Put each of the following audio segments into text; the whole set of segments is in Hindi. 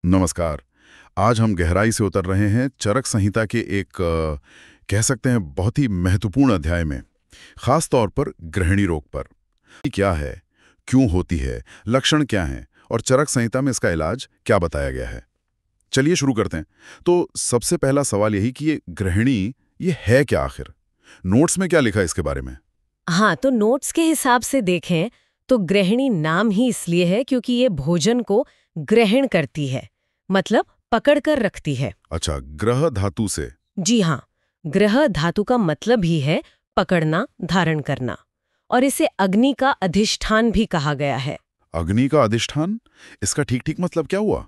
नमस्कार। आज हम गहराई से उतर रहे हैं चरक संहिता के एक कह सकते हैं बहुत ही महत्वपूर्ण अध्याय में, खास तौर पर गृहिणी रोग पर। ये क्या है, क्यों होती है, लक्षण क्या हैं और चरक संहिता में इसका इलाज क्या बताया गया है। चलिए शुरू करते हैं। तो सबसे पहला सवाल यही कि ये गृहिणी ये है क्या आखिर। नोट्स में क्या लिखा है इसके बारे में। हाँ, तो नोट्स के हिसाब से देखें तो गृहिणी नाम ही इसलिए है क्योंकि ये भोजन को ग्रहण करती है, मतलब पकड़ कर रखती है। अच्छा, ग्रह धातु से। जी हाँ, ग्रह धातु का मतलब ही है पकड़ना, धारण करना। और इसे अग्नि का अधिष्ठान भी कहा गया है। अग्नि का अधिष्ठान, इसका ठीक ठीक मतलब क्या हुआ।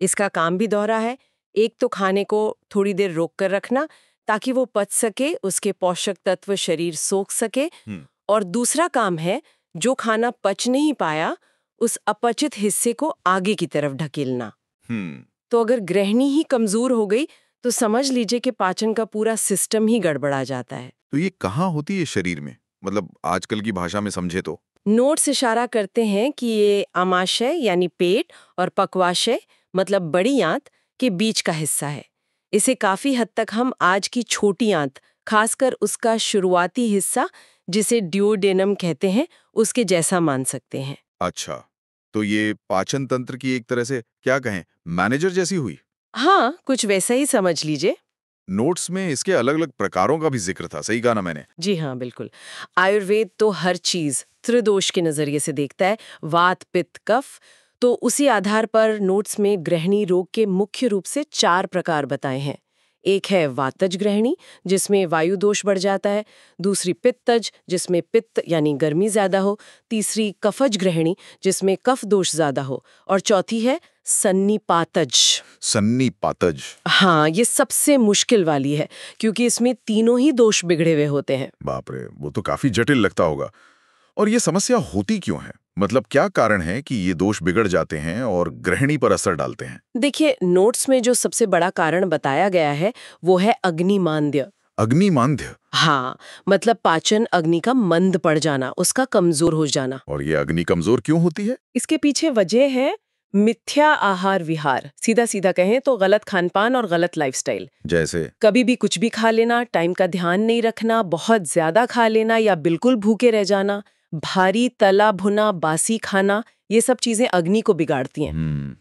इसका काम भी दोहरा है। एक तो खाने को थोड़ी देर रोक कर रखना ताकि वो पच सके, उसके पोषक तत्व शरीर सोख सके। और दूसरा काम है जो खाना पच नहीं पाया उस अपचित हिस्से को आगे की तरफ ढकेलना। तो अगर गृहिणी ही कमजोर हो गई तो समझ लीजिए कि पाचन का पूरा सिस्टम ही गड़बड़ा जाता है। तो ये कहाँ होती है शरीर में, मतलब आजकल की भाषा में समझे तो। नोट्स इशारा करते हैं कि ये आमाशय यानी पेट और पक्वाशय मतलब बड़ी आंत के बीच का हिस्सा है। इसे काफी हद तक हम आज की छोटी आंत, खासकर उसका शुरुआती हिस्सा जिसे ड्यूडेनम कहते हैं, उसके जैसा मान सकते हैं। अच्छा, तो ये पाचन तंत्र की एक तरह से क्या कहें, मैनेजर जैसी हुई। हाँ, कुछ वैसा ही समझ लीजिए। नोट्स में इसके अलग अलग प्रकारों का भी जिक्र था, सही कहा ना मैंने। जी हाँ, बिल्कुल। आयुर्वेद तो हर चीज त्रिदोष के नजरिए से देखता है, वात पित्त कफ। तो उसी आधार पर नोट्स में गृहिणी रोग के मुख्य रूप से 4 प्रकार बताए हैं। एक है वातज गृहिणी जिसमें वायु दोष बढ़ जाता है, दूसरी पित्तज जिसमें पित्त यानी गर्मी ज्यादा हो, तीसरी कफज गृहिणी जिसमें कफ दोष ज्यादा हो, और चौथी है सन्निपातज। सन्निपातज। हाँ, ये सबसे मुश्किल वाली है क्योंकि इसमें तीनों ही दोष बिगड़े हुए होते हैं। बाप रे, वो तो काफी जटिल लगता होगा। और ये समस्या होती क्यों है, मतलब क्या कारण है कि ये दोष बिगड़ जाते हैं और गृहिणी पर असर डालते हैं। देखिए, नोट्स में जो सबसे बड़ा कारण बताया गया है वो है अग्निमांद्य। अग्निमांद्य। हाँ, मतलब पाचन अग्नि का मंद पड़ जाना, उसका कमजोर हो जाना। और ये अग्नि कमजोर क्यों होती है। इसके पीछे वजह है मिथ्या आहार विहार। सीधा सीधा कहें तो गलत खानपान और गलत लाइफस्टाइल। जैसे कभी भी कुछ भी खा लेना, टाइम का ध्यान नहीं रखना, बहुत ज्यादा खा लेना या बिल्कुल भूखे रह जाना, भारी तला भुना बासी खाना, ये सब चीजें अग्नि को बिगाड़ती हैं।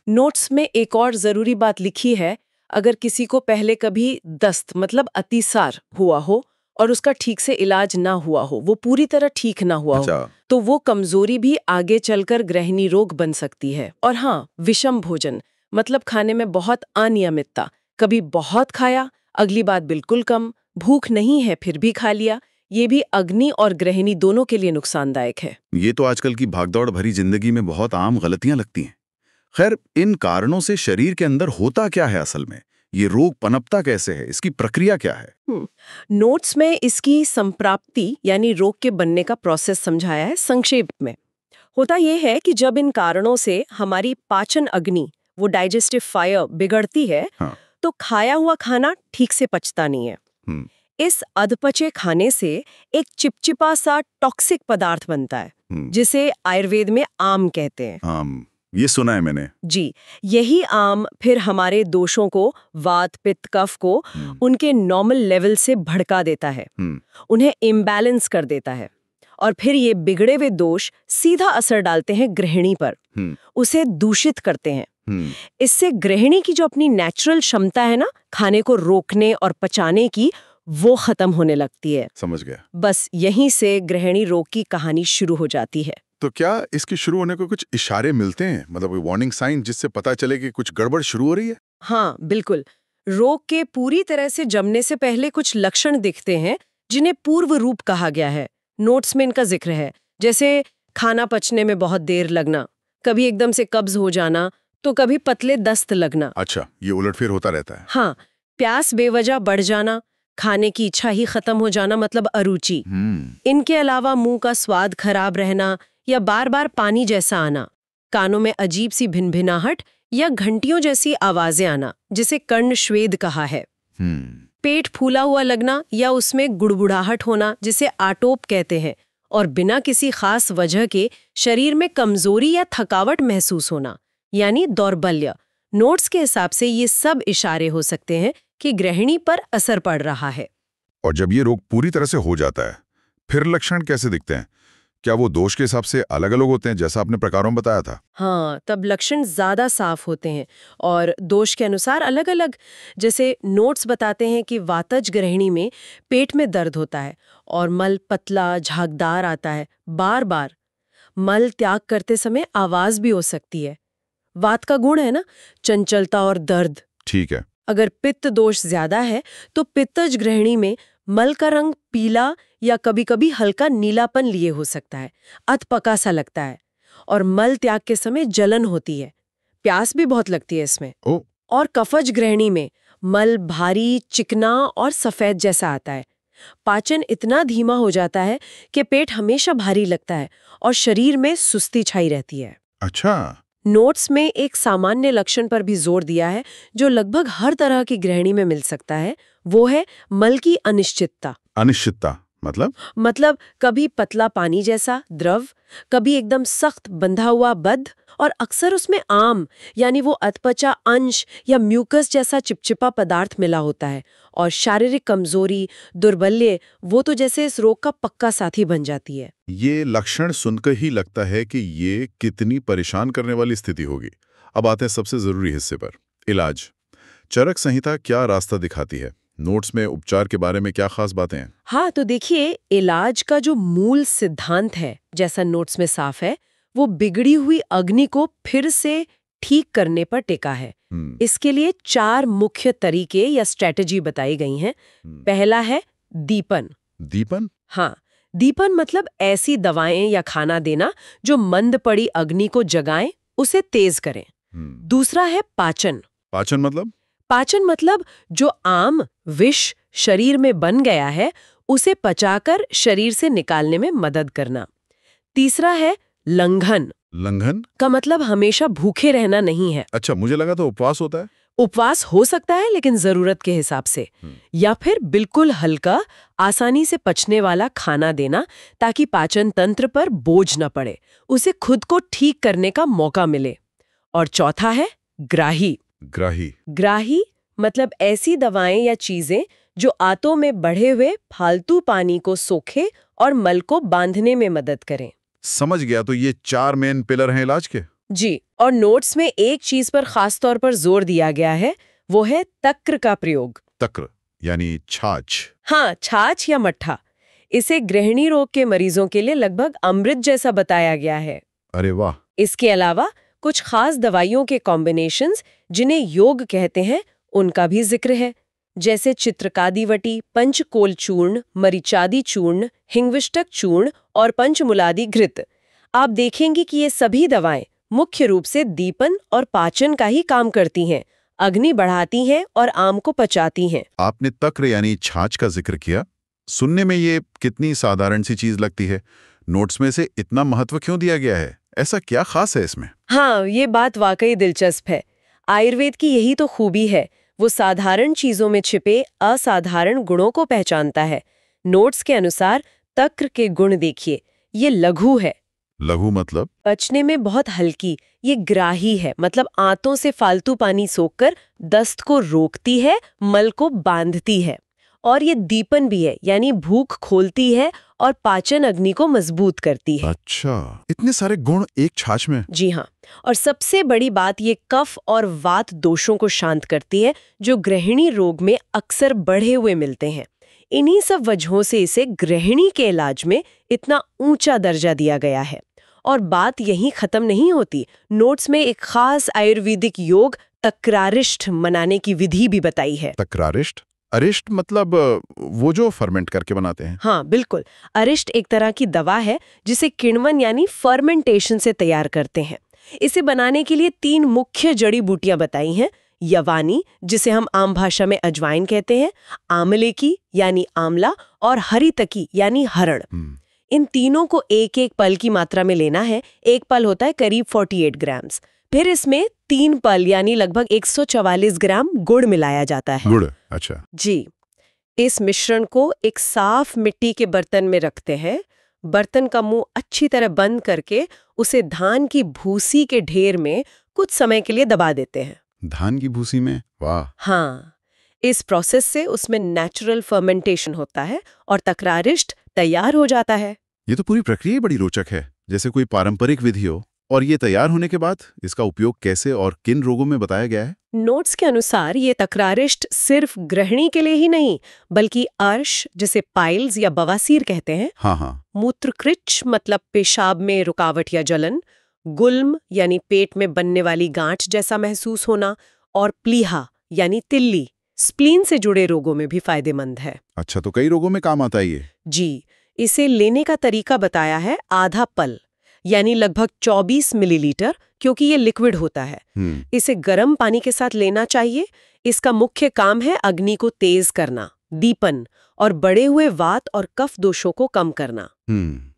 नोट्स में एक और जरूरी बात लिखी है, अगर किसी को पहले कभी दस्त मतलब अतिसार हुआ हो और उसका ठीक से इलाज ना हुआ हो, वो पूरी तरह ठीक ना हुआ हो, तो वो कमजोरी भी आगे चलकर गृहिणी रोग बन सकती है। और हाँ, विषम भोजन मतलब खाने में बहुत अनियमितता, कभी बहुत खाया, अगली बार बिल्कुल कम, भूख नहीं है फिर भी खा लिया, ये भी अग्नि और गृहिणी दोनों के लिए नुकसानदायक है। ये तो आजकल की भागदौड़ भरी जिंदगी में बहुत आम गलतियां लगती हैं। खैर, इन कारणों से शरीर के अंदर होता क्या है असल में, ये रोग पनपता कैसे है, इसकी प्रक्रिया क्या है। नोट्स में इसकी संप्राप्ति यानी रोग के बनने का प्रोसेस समझाया है संक्षेप में। होता यह है कि जब इन कारणों से हमारी पाचन अग्नि, वो डाइजेस्टिव फायर बिगड़ती है, तो खाया हुआ खाना ठीक से पचता नहीं है। इस अधपचे खाने से एक चिपचिपा सा टॉक्सिक पदार्थ बनता है, जिसे आयुर्वेद में आम कहते हैं। आम, ये सुना है मैंने। जी, यही आम फिर हमारे दोषों को, वात पित्त कफ को उनके नॉर्मल लेवल से भड़का देता है, उन्हें इम्बैलेंस कर देता है, और फिर ये बिगड़े हुए दोष सीधा असर डालते हैं गृहिणी पर, उसे दूषित करते हैं। इससे गृहिणी की जो अपनी नेचुरल क्षमता है ना खाने को रोकने और पचाने की, वो खत्म होने लगती है। समझ गया। बस यहीं से गृहिणी रोग की कहानी शुरू हो जाती है। तो क्या इसके शुरू होने को कुछ इशारे मिलते हैं, मतलब कोई वार्निंग साइन जिससे पता चले कि कुछ गड़बड़ शुरू हो रही है। हाँ, बिल्कुल। रोग के पूरी तरह से जमने से पहले कुछ लक्षण दिखते हैं जिन्हें पूर्व रूप कहा गया है। नोट्स में इनका जिक्र है, जैसे खाना पचने में बहुत देर लगना, कभी एकदम से कब्ज हो जाना, तो कभी पतले दस्त लगना। अच्छा, ये उलटफेर होता रहता है। हाँ, प्यास बेवजह बढ़ जाना, खाने की इच्छा ही खत्म हो जाना मतलब अरुचि। इनके अलावा मुंह का स्वाद खराब रहना या बार बार पानी जैसा आना, कानों में अजीब सी भिनभिनाहट या घंटियों जैसी आवाजें आना, जिसे कर्ण श्वेद कहा है। पेट फूला हुआ लगना या उसमें गुड़गुड़ाहट होना, जिसे आटोप कहते हैं, और बिना किसी खास वजह के शरीर में कमजोरी या थकावट महसूस होना, यानी दौर्बल्य। नोट्स के हिसाब से ये सब इशारे हो सकते हैं कि गृहिणी पर असर पड़ रहा है। और जब ये रोग पूरी तरह से हो जाता है, फिर लक्षण कैसे दिखते हैं? क्या वो दोष के हिसाब से अलग अलग होते हैं, जैसा आपने प्रकारों में बताया था? हाँ, तब लक्षण ज्यादा साफ होते हैं और दोष के अनुसार अलग अलग। जैसे नोट्स बताते हैं कि वातज गृहिणी में पेट में दर्द होता है और मल पतला झागदार आता है बार बार। मल त्याग करते समय आवाज भी हो सकती है। वात का गुण है ना, चंचलता और दर्द। ठीक है। अगर पित्त दोष ज्यादा है तो पित्तज गृहिणी में मल का रंग पीला या कभी-कभी हल्का नीलापन लिए हो सकता है, अधपका सा लगता है, और मल त्याग के समय जलन होती है, प्यास भी बहुत लगती है इसमें। और कफज गृहिणी में मल भारी, चिकना और सफेद जैसा आता है। पाचन इतना धीमा हो जाता है कि पेट हमेशा भारी लगता है और शरीर में सुस्ती छाई रहती है। अच्छा। नोट्स में एक सामान्य लक्षण पर भी जोर दिया है जो लगभग हर तरह की गृहिणी में मिल सकता है, वो है मल की अनिश्चितता। अनिश्चितता मतलब कभी पतला पानी जैसा द्रव, कभी एकदम सख्त बंधा हुआ बद्ध, और अक्सर उसमें आम यानी वो अधपचा अंश या म्यूकस जैसा चिपचिपा पदार्थ मिला होता है। और शारीरिक कमजोरी, दुर्बल्य, वो तो जैसे इस रोग का पक्का साथी बन जाती है। ये लक्षण सुनकर ही लगता है कि ये कितनी परेशान करने वाली स्थिति होगी। अब आते हैं सबसे जरूरी हिस्से पर, इलाज। चरक संहिता क्या रास्ता दिखाती है? नोट्स में उपचार के बारे में क्या खास बातें हैं? हाँ, तो देखिए, इलाज का जो मूल सिद्धांत है, जैसा नोट्स में साफ है, वो बिगड़ी हुई अग्नि को फिर से ठीक करने पर टिका है। इसके लिए 4 मुख्य तरीके या स्ट्रेटजी बताई गई हैं। पहला है दीपन। दीपन? हाँ, दीपन मतलब ऐसी दवाएं या खाना देना जो मंद पड़ी अग्नि को जगाएं, उसे तेज करें। दूसरा है पाचन। पाचन मतलब जो आम विष शरीर में बन गया है उसे पचाकर शरीर से निकालने में मदद करना। तीसरा है लंघन। लंघन का मतलब हमेशा भूखे रहना नहीं है। अच्छा, मुझे लगा तो उपवास होता है। उपवास हो सकता है, लेकिन जरूरत के हिसाब से। या फिर बिल्कुल हल्का, आसानी से पचने वाला खाना देना ताकि पाचन तंत्र पर बोझ न पड़े, उसे खुद को ठीक करने का मौका मिले। और चौथा है ग्राही। ग्राही मतलब ऐसी दवाएं या चीजें जो आंतों में बढ़े हुए फालतू पानी को सोखे और मल को बांधने में मदद करें। समझ गया। तो ये 4 मेन पिलर हैं इलाज के। जी, और नोट्स में एक चीज पर खास तौर पर जोर दिया गया है, वो है तक्र का प्रयोग। तक्र यानी छाछ। हाँ, छाछ या मट्ठा। इसे गृहिणी रोग के मरीजों के लिए लगभग अमृत जैसा बताया गया है। अरे वाह। इसके अलावा कुछ खास दवाइयों के कॉम्बिनेशंस जिन्हें योग कहते हैं, उनका भी जिक्र है, जैसे चित्रकादिवटी, पंचकोल चूर्ण, मरीचादी चूर्ण, हिंगविष्टक चूर्ण और पंचमुलादी घृत। आप देखेंगे कि ये सभी दवाएं मुख्य रूप से दीपन और पाचन का ही काम करती हैं, अग्नि बढ़ाती हैं और आम को पचाती हैं। आपने तक्र यानी छाछ का जिक्र किया। सुनने में ये कितनी साधारण सी चीज लगती है, नोट्स में से इतना महत्व क्यों दिया गया है? ऐसा क्या खास है इसमें? हाँ, ये बात वाकई दिलचस्प है। आयुर्वेद की यही तो खूबी है, वो साधारण चीजों में छिपे असाधारण गुणों को पहचानता है। नोट्स के अनुसार तक्र के गुण देखिए, ये लघु है। लघु मतलब? पचने में बहुत हल्की। ये ग्राही है, मतलब आंतों से फालतू पानी सोखकर दस्त को रोकती है, मल को बांधती है। और ये दीपन भी है, यानी भूख खोलती है और पाचन अग्नि को मजबूत करती है। अच्छा, इतने सारे गुण एक छाछ में? जी हाँ, और सबसे बड़ी बात, ये कफ और वात दोषों को शांत करती है जो गृहिणी रोग में अक्सर बढ़े हुए मिलते हैं। इन्हीं सब वजहों से इसे गृहिणी के इलाज में इतना ऊंचा दर्जा दिया गया है। और बात यहीं खत्म नहीं होती। नोट्स में एक खास आयुर्वेदिक योग तक्रारिष्ट मनाने की विधि भी बताई है। तक्रारिष्ट? अरिष्ट मतलब वो जो फर्मेंट करके बनाते हैं? हाँ बिल्कुल, अरिष्ट एक तरह की दवा है जिसे किण्वन यानी फर्मेंटेशन से तैयार करते हैं। इसे बनाने के लिए 3 मुख्य जड़ी बूटियां बताई हैं। यवानी, जिसे हम आम भाषा में अजवाइन कहते हैं, आमले की यानी आंवला, और हरितकी यानी हरण। इन तीनों को एक एक पल की मात्रा में लेना है। एक पल होता है करीब 48 ग्राम्स। फिर इसमें 3 पल यानी लगभग 144 ग्राम गुड़ मिलाया जाता है। गुड़? अच्छा जी। इस मिश्रण को एक साफ मिट्टी के बर्तन में रखते हैं। बर्तन का मुंह अच्छी तरह बंद करके उसे धान की भूसी के ढेर में कुछ समय के लिए दबा देते हैं। धान की भूसी में? वाह। हाँ, इस प्रोसेस से उसमें नेचुरल फर्मेंटेशन होता है और तकरारिष्ट तैयार हो जाता है। ये तो पूरी प्रक्रिया ही बड़ी रोचक है, जैसे कोई पारंपरिक विधि हो। और ये तैयार होने के बाद इसका उपयोग कैसे और किन रोगों में बताया गया है? नोट्स के अनुसार ये तकरारिष्ट सिर्फ गृहिणी के लिए ही नहीं, बल्कि अर्श, जिसे पाइल्स या बवासीर कहते हैं, हाँ, मूत्रकृच मतलब पेशाब में रुकावट या जलन, गुल्म यानी पेट में बनने वाली गांठ जैसा महसूस होना, और प्लीहा यानी तिल्ली, स्प्लीन से जुड़े रोगों में भी फायदेमंद है। अच्छा, तो कई रोगों में काम आता है ये। जी, इसे लेने का तरीका बताया है आधा पल, यानी लगभग 24 मिलीलीटर, क्योंकि ये लिक्विड होता है। इसे गर्म पानी के साथ लेना चाहिए। इसका मुख्य काम है अग्नि को तेज करना, दीपन और बढ़े हुए वात और कफ दोषों को कम करना।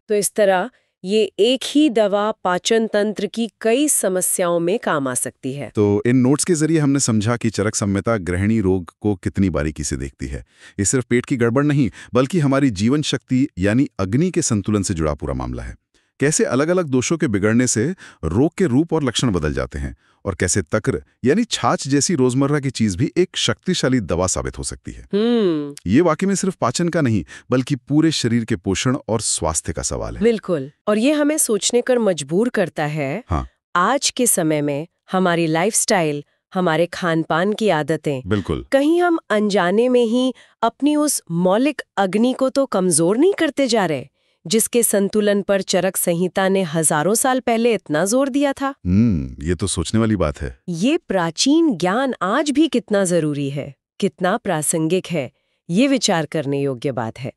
तो इस तरह ये एक ही दवा पाचन तंत्र की कई समस्याओं में काम आ सकती है। तो इन नोट्स के जरिए हमने समझा कि चरक संहिता गृहिणी रोग को कितनी बारीकी से देखती है। ये सिर्फ पेट की गड़बड़ नहीं, बल्कि हमारी जीवन शक्ति यानी अग्नि के संतुलन से जुड़ा पूरा मामला है। कैसे अलग अलग दोषों के बिगड़ने से रोग के रूप और लक्षण बदल जाते हैं, और कैसे तक्र यानी छाछ जैसी रोजमर्रा की चीज भी एक शक्तिशाली दवा साबित हो सकती है। ये वाकई में सिर्फ पाचन का नहीं, बल्कि पूरे शरीर के पोषण और स्वास्थ्य का सवाल है। बिल्कुल, और ये हमें सोचने कर मजबूर करता है। हाँ, आज के समय में हमारी लाइफस्टाइल, हमारे खान पान की आदतें, बिल्कुल। कहीं हम अनजाने में ही अपनी उस मौलिक अग्नि को तो कमजोर नहीं करते जा रहे, जिसके संतुलन पर चरक संहिता ने हजारों साल पहले इतना जोर दिया था। ये तो सोचने वाली बात है। ये प्राचीन ज्ञान आज भी कितना जरूरी है, कितना प्रासंगिक है, ये विचार करने योग्य बात है।